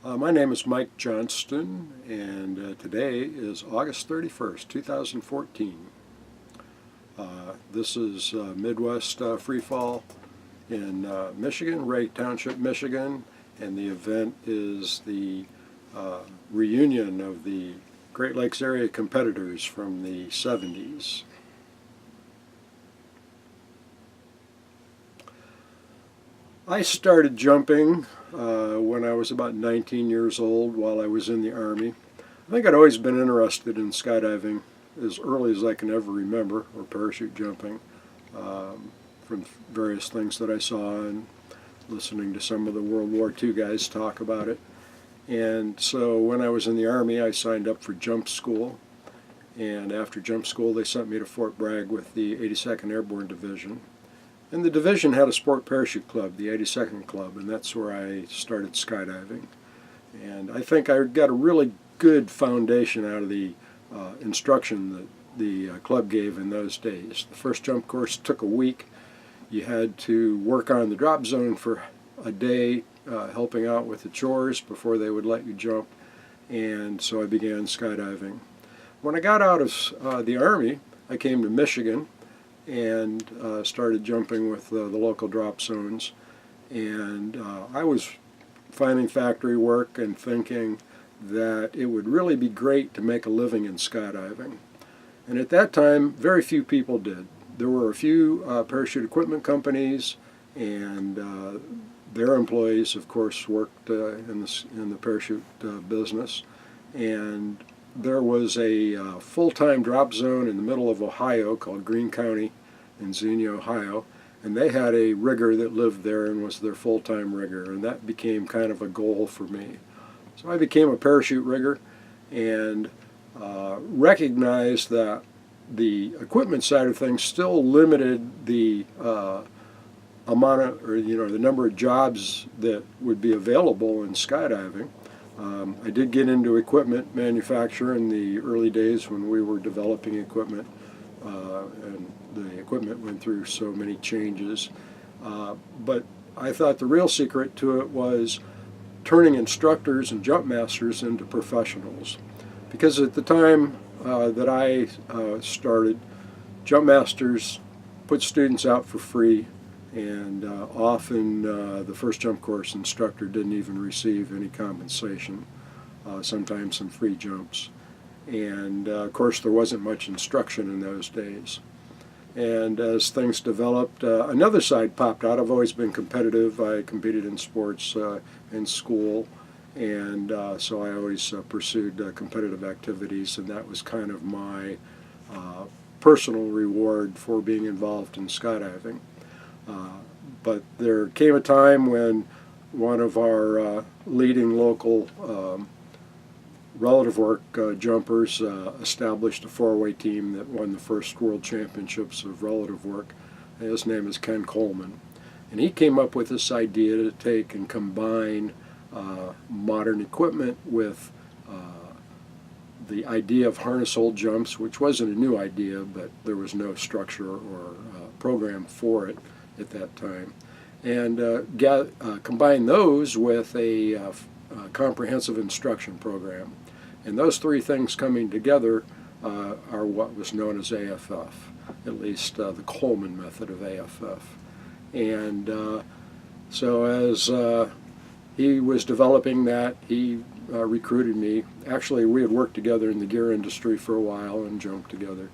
My name is Mike Johnston, and today is August 31st, 2014. This is Midwest Freefall in Michigan, Ray Township, Michigan, and the event is the reunion of the Great Lakes area competitors from the 70s. I started jumping when I was about 19 years old while I was in the Army. I think I'd always been interested in skydiving as early as I can ever remember, or parachute jumping, from various things that I saw and listening to some of the World War II guys talk about it. And so when I was in the Army, I signed up for jump school. And after jump school, they sent me to Fort Bragg with the 82nd Airborne Division. And the division had a sport parachute club, the 82nd Club, and that's where I started skydiving. And I think I got a really good foundation out of the instruction that the club gave in those days. The first jump course took a week. You had to work on the drop zone for a day, helping out with the chores before they would let you jump. And so I began skydiving. When I got out of the Army, I came to Michigan and started jumping with the local drop zones. And I was finding factory work and thinking that it would really be great to make a living in skydiving. And at that time, very few people did. There were a few parachute equipment companies, and their employees, of course, worked in the parachute business. And there was a full-time drop zone in the middle of Ohio called Greene County in Xenia, Ohio, and they had a rigger that lived there and was their full-time rigger, and that became kind of a goal for me. So I became a parachute rigger and recognized that the equipment side of things still limited the amount of, or the number of jobs that would be available in skydiving. I did get into equipment manufacture in the early days when we were developing equipment, and the equipment went through so many changes. But I thought the real secret to it was turning instructors and jump masters into professionals. Because at the time that I started, jump masters put students out for free, and often the first jump course instructor didn't even receive any compensation, sometimes some free jumps. And of course there wasn't much instruction in those days. And as things developed, another side popped out. I've always been competitive. I competed in sports in school, and so I always pursued competitive activities, and that was kind of my personal reward for being involved in skydiving. But there came a time when one of our leading local relative work jumpers established a four-way team that won the first World Championships of relative work. His name is Ken Coleman. And he came up with this idea to take and combine modern equipment with the idea of harness hold jumps, which wasn't a new idea, but there was no structure or program for it at that time. And combine those with a comprehensive instruction program. And those three things coming together are what was known as AFF, at least the Coleman method of AFF. And so as he was developing that, he recruited me. Actually, we had worked together in the gear industry for a while and jumped together.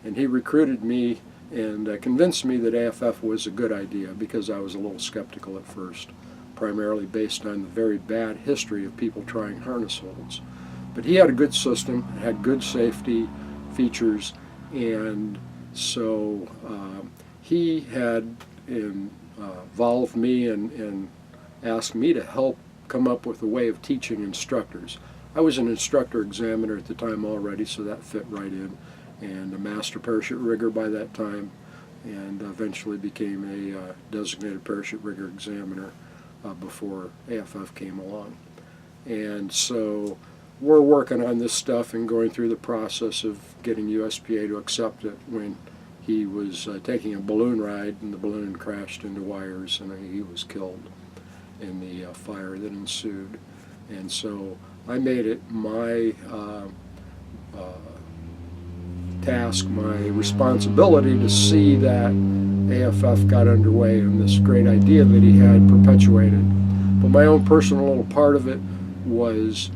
And he recruited me and convinced me that AFF was a good idea, because I was a little skeptical at first, primarily based on the very bad history of people trying harness holds. But he had a good system, had good safety features, and so he had involved me and asked me to help come up with a way of teaching instructors. I was an instructor examiner at the time already, so that fit right in, and a master parachute rigger by that time, and eventually became a designated parachute rigger examiner before AFF came along. And so we're working on this stuff and going through the process of getting USPA to accept it when he was taking a balloon ride, and the balloon crashed into wires and he was killed in the fire that ensued. And so I made it my task, my responsibility to see that AFF got underway and this great idea that he had perpetuated. But my own personal little part of it was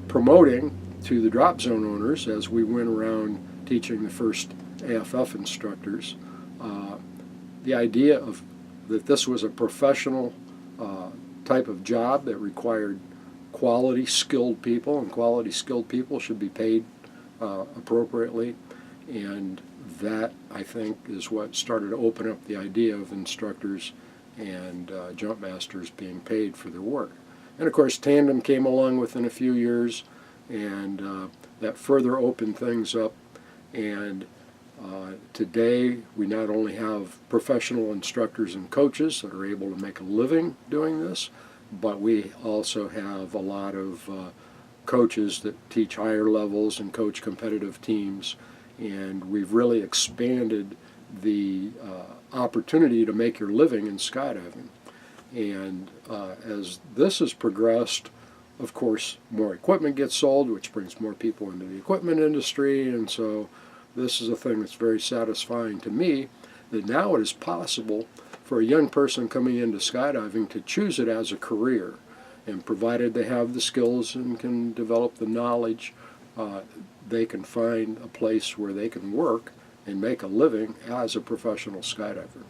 promoting to the drop zone owners as we went around teaching the first AFF instructors the idea of that this was a professional type of job that required quality skilled people, and quality skilled people should be paid appropriately. And that, I think, is what started to open up the idea of instructors and jump masters being paid for their work. And of course tandem came along within a few years, and that further opened things up. And today we not only have professional instructors and coaches that are able to make a living doing this, but we also have a lot of coaches that teach higher levels and coach competitive teams, and we've really expanded the opportunity to make your living in skydiving. And as this has progressed, of course, more equipment gets sold, which brings more people into the equipment industry, and so this is a thing that's very satisfying to me, that now it is possible for a young person coming into skydiving to choose it as a career. And provided they have the skills and can develop the knowledge, they can find a place where they can work and make a living as a professional skydiver.